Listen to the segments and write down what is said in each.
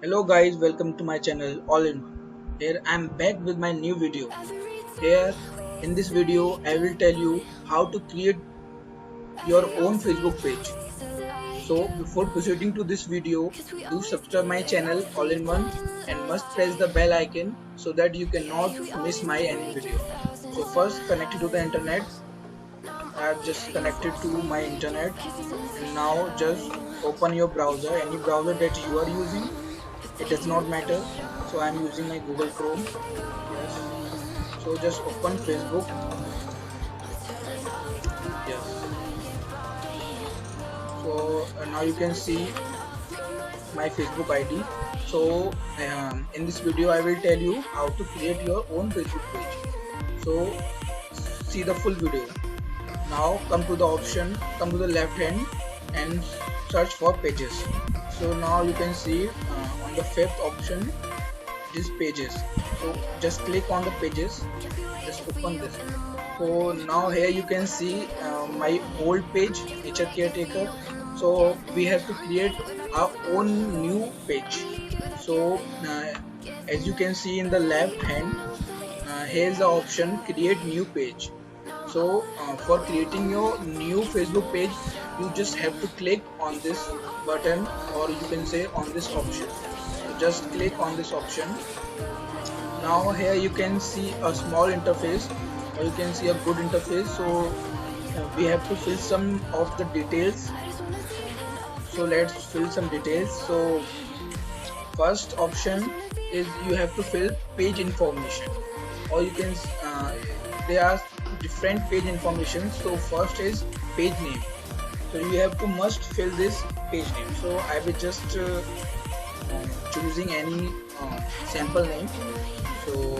Hello guys, welcome to my channel All in One. Here I am back with my new video. Here in this video I will tell you how to create your own Facebook page. So before proceeding to this video, do subscribe my channel All in One and must press the bell icon so that you cannot miss my any video. So first connect it to the internet. I have just connected to my internet and now just open your browser, any browser that you are using. It does not matter, so I'm using my Google Chrome. Yes, so just open Facebook. Yes, so now you can see my Facebook ID. So in this video I will tell you how to create your own Facebook page. So see the full video. Now come to the option, come to the left hand and search for pages. So now you can see on the fifth option is pages. So just click on the pages, just open this. So now here you can see my old page, nature caretaker. So we have to create our own new page. So as you can see in the left hand, here is the option create new page. So for creating your new Facebook page, you just have to click on this button, or you can say on this option. So just click on this option. Now here you can see a small interface, or you can see a good interface. So we have to fill some of the details. So let's fill some details. So first option is you have to fill page information, or you can there are different page information. So first is page name. So you have to must fill this page name. So I will just choosing any sample name. So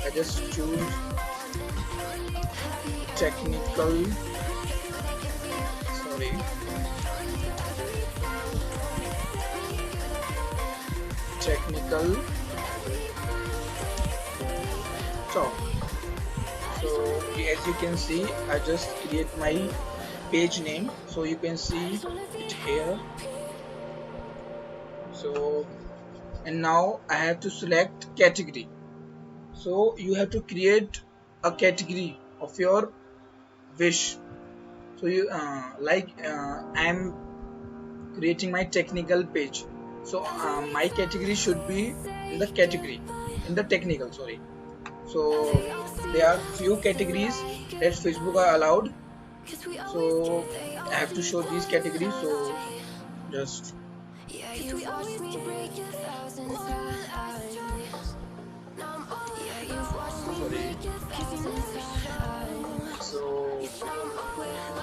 I just choose technical, sorry, technical talk. So as you can see, I just create my page name. So you can see it here. So and now I have to select category. So you have to create a category of your wish. So you I am creating my technical page. So my category should be in the category, in the technical, sorry. So there are few categories that Facebook are allowed. So I have to show these categories. So just sorry. So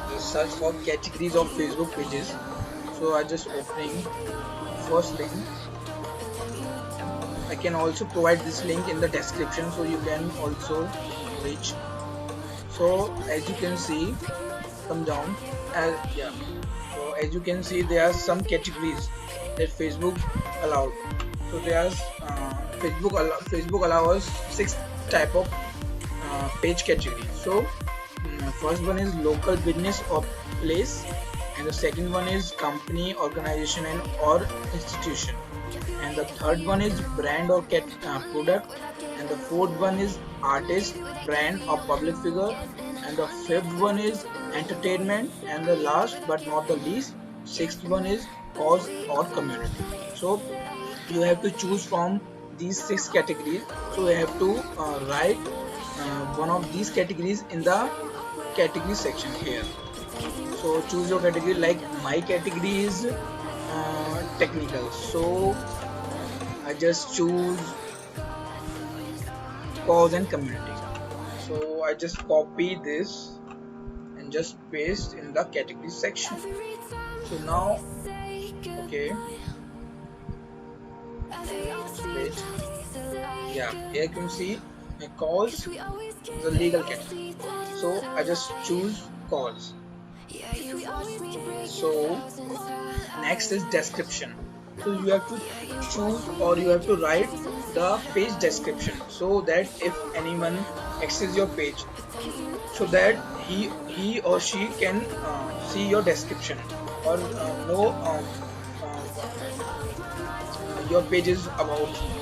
just search for categories of Facebook pages. So I just opening first link. I can also provide this link in the description, so you can also reach. So as you can see, come down. Yeah. So as you can see, there are some categories that Facebook allowed. So there's Facebook allows 6 type of page category. So first one is local business or place, and the second one is company, organization, and or institution, and the third one is brand or product, and the fourth one is artist, brand or public figure, and the fifth one is entertainment, and the last but not the least, sixth one is cause or community. So you have to choose from these 6 categories. So you have to write one of these categories in the category section here. So choose your category. Like my category is technical, so I just choose cause and community. So I just copy this and just paste in the category section. So now, okay, wait, yeah, here you can see my cause is a legal category. So I just choose cause. So next is description. So you have to choose, or you have to write the page description, so that if anyone access your page, so that he or she can see your description, or know your page is about me.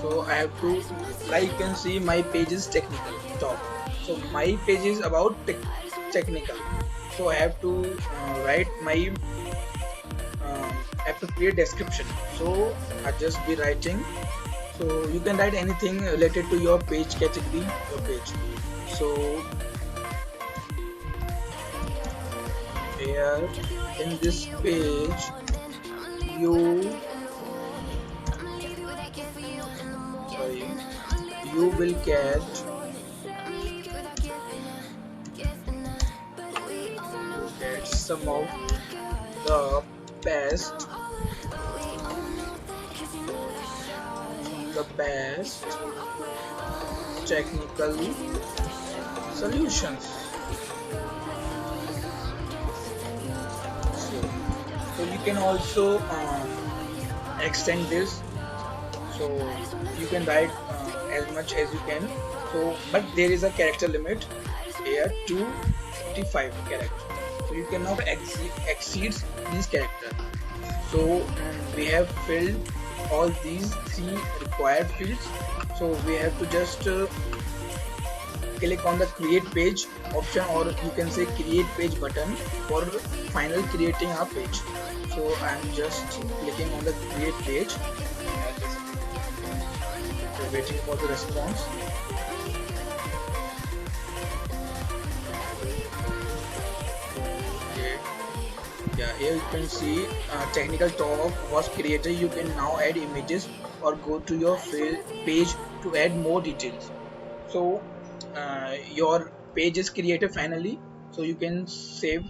So I have to, like you can see, my page is technical top. So my page is about technical. So I have to write my I have to create description. So I just be writing. So you can write anything related to your page category, your page. So here in this page, you sorry, you will get some of the best technical solutions. So you can also extend this. So you can write as much as you can. So but there is a character limit here, 255 characters. So you cannot exceed these characters. So we have filled all these 3 required fields. So we have to just click on the create page option, or you can say create page button for final creating a page. So I'm just clicking on the create page, waiting for the response. Okay. Yeah, here you can see technical talk was created. You can now add images or go to your page to add more details. So your page is created finally, so you can save.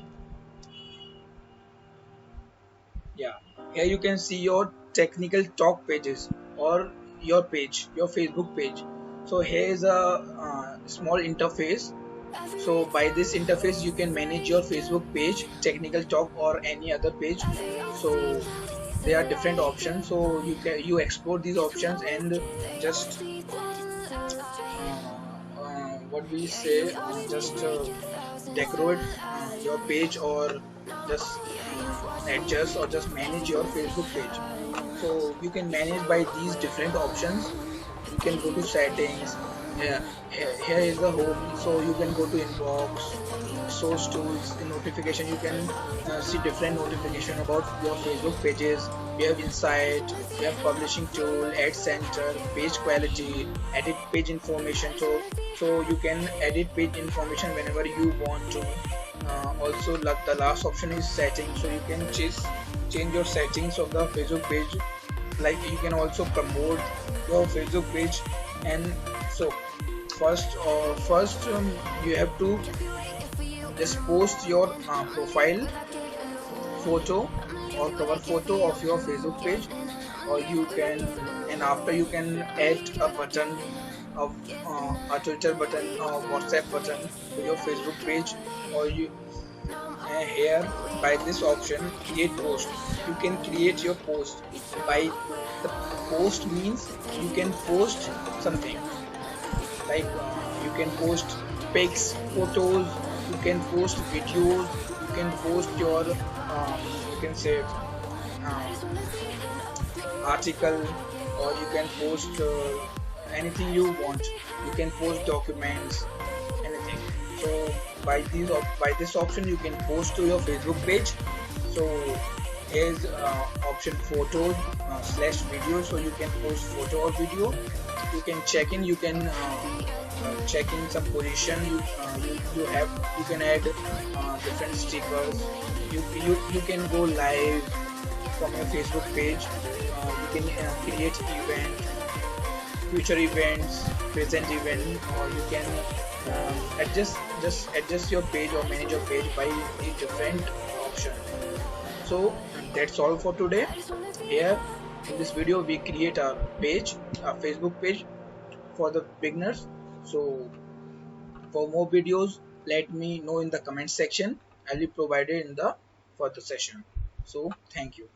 Yeah, here you can see your technical talk pages or your page, your Facebook page. So here is a small interface. So by this interface you can manage your Facebook page, technical talk, or any other page. So there are different options, so you explore these options and just what we say, just decorate your page, or just adjust or just manage your Facebook page. So you can manage by these different options. You can go to settings. Here is the home, so you can go to inbox, source tools, in notification. You can see different notification about your Facebook pages. We have insight, we have publishing tool, ad center, page quality, edit page information. So you can edit page information whenever you want to. Also the last option is settings, so you can change your settings of the Facebook page. Like you can also promote your Facebook page. And so first you have to just post your profile photo or cover photo of your Facebook page, or you can, and after you can add a button of a Twitter button or WhatsApp button to your Facebook page. Or you here by this option create post, you can create your post. By the post means you can post something like you can post pics, photos, you can post videos, you can post your you can say article, or you can post anything you want. You can post documents, anything. So by this option you can post to your Facebook page. So here's option photos slash video, so you can post photo or video. You can check in, you can check in some position. You can add different stickers. You can go live from your Facebook page. You can create event, future events, present event, or you can adjust your page or manage your page by these different options. So that's all for today. Here in this video we create a page, a Facebook page for the beginners. So for more videos, let me know in the comment section. I'll be provided in the further session. So thank you.